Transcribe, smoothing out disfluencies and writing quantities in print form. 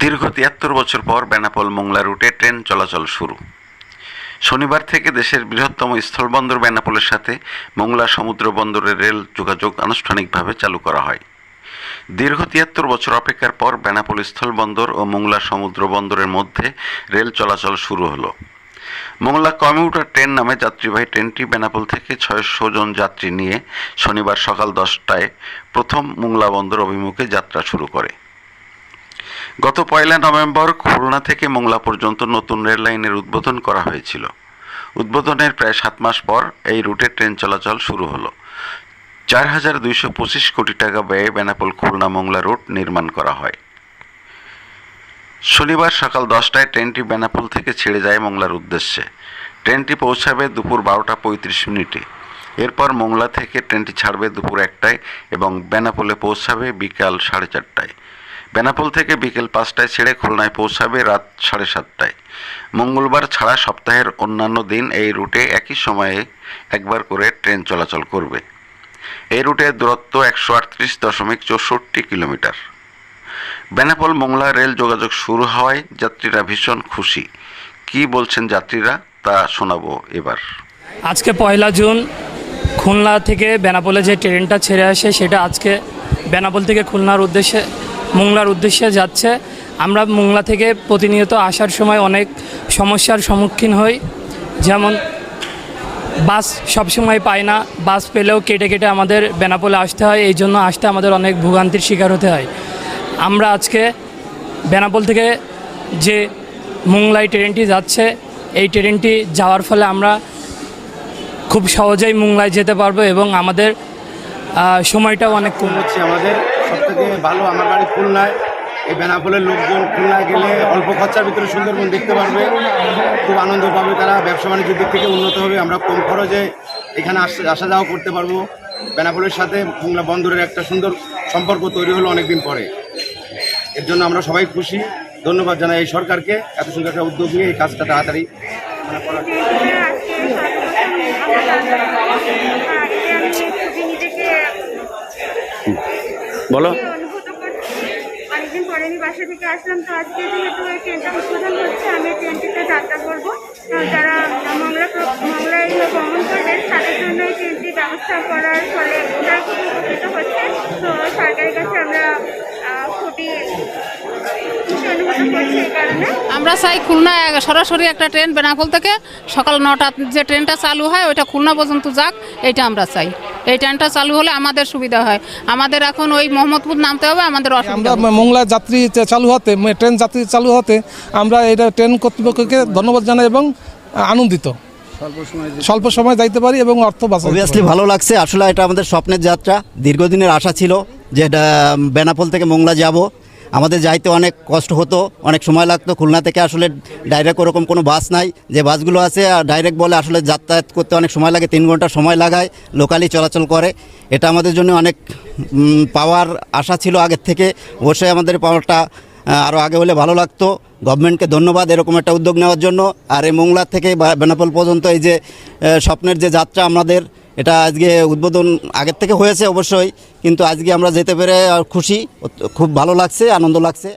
দীর্ঘ ৭৩ বছর পর বেনাপোল মোংলা রুটে ট্রেন চলাচল শুরু। শনিবার থেকে দেশের বৃহত্তম স্থলবন্দর বেনাপোলের সাথে মোংলা সমুদ্র বন্দরের রেল যোগাযোগ আনুষ্ঠানিকভাবে চালু করা হয়। দীর্ঘ ৭৩ বছর অপেক্ষার পর বেনাপোল স্থলবন্দর ও মোংলা সমুদ্র বন্দরের মধ্যে রেল চলাচল শুরু হলো। মোংলা কমিউটার ট্রেন নামে যাত্রীবাহী ট্রেনটি বেনাপোল থেকে ৬০০ জন যাত্রী নিয়ে শনিবার সকাল ১০টায় প্রথম মোংলা বন্দর অভিমুখে যাত্রা শুরু করে। গত ১ নভেম্বর খুলনা থেকে মোংলা পর্যন্ত নতুন রেল লাইনের উদ্বোধন করা হয়েছিল। উদ্বোধনের প্রায় ৭ মাস পর এই রুটে ট্রেন চলাচল শুরু হলো। ৪,২২৫ কোটি টাকা ব্যয়ে বেনাপোল খুলনা মোংলা রুট নির্মাণ করা হয়। শনিবার সকাল ১০টায় ট্রেনটি বেনাপোল থেকে ছেড়ে যায় মোংলার উদ্দেশ্যে। ট্রেনটি পৌঁছাবে দুপুর ১২টা ৩৫ মিনিটে। এরপর মোংলা থেকে ট্রেনটি ছাড়বে দুপুর ১টায় এবং বেনাপোলে পৌঁছাবে বিকাল ৪:৩০টায়। বেনাপোল থেকে বিকেল ৫টায় ছেড়ে খুলনায় পৌঁছাবে রাত ৭:৩০টায়। মঙ্গলবার ছাড়া সপ্তাহের অন্যান্য দিন এই রুটে একই সময়ে একবার করে ট্রেন চলাচল করবে। এই রুটের দূরত্ব ১৩৮.৬৪ কিলোমিটার। বেনাপোল মোংলা রেল যোগাযোগ শুরু হওয়ায় যাত্রীরা ভীষণ খুশি। কি বলছেন যাত্রীরা তা শোনাবো এবার। আজকে ১ জুন খুলনা থেকে বেনাপোলে যে ট্রেনটা ছেড়ে আসে সেটা আজকে বেনাপোল থেকে মোংলার উদ্দেশ্যে যাচ্ছে। আমরা মোংলা থেকে প্রতিনিয়ত আসার সময় অনেক সমস্যার সম্মুখীন হই, যেমন বাস সবসময় পাই না, বাস পেলেও কেটে কেটে আমাদের বেনাপোলে আসতে হয়, এই জন্য আসতে আমাদের অনেক ভোগান্তির শিকার হতে হয়। আমরা আজকে বেনাপোল থেকে যে মোংলায় ট্রেনটি যাচ্ছে, এই ট্রেনটি যাওয়ার ফলে আমরা খুব সহজেই মোংলায় যেতে পারবো এবং আমাদের সময়টাও অনেক কম হচ্ছে। আমাদের সবথেকে ভালো, আমার বাড়ি খুলনায়, এই বেনাপোলের লোকজন খুলনায় গেলে অল্প খরচার ভিতরে সুন্দরবন দেখতে পারবে, খুব আনন্দ পাবে, তারা ব্যবসা বাণিজ্যের দিক থেকে উন্নত হবে। আমরা কম খরচে এখানে আসা যাওয়া করতে পারবো। বেনাপোলের সাথে মোংলা বন্দরের একটা সুন্দর সম্পর্ক তৈরি হলো অনেকদিন পরে। এর জন্য আমরা সবাই খুশি। ধন্যবাদ জানাই এই সরকারকে, এত সুন্দর একটা উদ্যোগ নিয়ে এই কাজটা তাড়াতাড়ি বলো। অনেকদিন পরে আমি বাসা থেকে আসলাম, তো আজকে যেহেতু এই ট্রেনটা উদ্বোধন হচ্ছে, আমি ট্রেনটিতে যাত্রা করবো। যারা মোংলায় ভ্রমণ করবেন তাদের জন্য এই ট্রেনটি ব্যবস্থা করার ফলে তারা খুব উপকৃত হচ্ছে। তো সরকারের কাছে আমরা খুবই অনুভূত করছি। এই কারণে আমরা চাই খুলনা সরাসরি একটা ট্রেন বেনাপোল থেকে সকাল ৯টা যে ট্রেনটা চালু হয় ওইটা খুলনা পর্যন্ত যাক, এইটা আমরা চাই। এই ট্রেনটা চালু হলে আমাদের সুবিধা হয়। আমাদের এখন ওই মোহাম্মদপুর নামতে হবে, আমাদের অসুবিধা। আমরা মোংলা যাত্রী চালু হতে, ট্রেন যাত্রী চালু হতে আমরা এটা ট্রেন কর্তৃপক্ষকে ধন্যবাদ জানাই এবং আনন্দিত। স্বল্প সময় যাইতে পারি এবং অর্থ বাঁচাতে অবভিয়াসলি ভালো লাগছে। আসলে এটা আমাদের স্বপ্নের যাত্রা, দীর্ঘদিনের আশা ছিল যে এটা বেনাপোল থেকে মোংলা যাব। আমাদের যাইতে অনেক কষ্ট হতো, অনেক সময় লাগতো। খুলনা থেকে আসলে ডাইরেক্ট ওরকম কোনো বাস নাই, যে বাসগুলো আছে ডাইরেক্ট বলে আসলে যাতায়াত করতে অনেক সময় লাগে, 3 ঘন্টা সময় লাগায়, লোকালি চলাচল করে। এটা আমাদের জন্য অনেক পাওয়ার আশা ছিল আগের থেকে। অবশ্যই আমাদের পাওয়ারটা আরও আগে হলে ভালো লাগতো। গভর্নমেন্টকে ধন্যবাদ এরকম একটা উদ্যোগ নেওয়ার জন্য। আর এই মোংলা থেকে বেনাপোল পর্যন্ত এই যে স্বপ্নের যে যাত্রা আমাদের, এটা আজকে উদ্বোধন আগের থেকে হয়েছে অবশ্যই, কিন্তু আজকে আমরা যেতে পেরে খুশি, খুব ভালো লাগছে, আনন্দ লাগছে।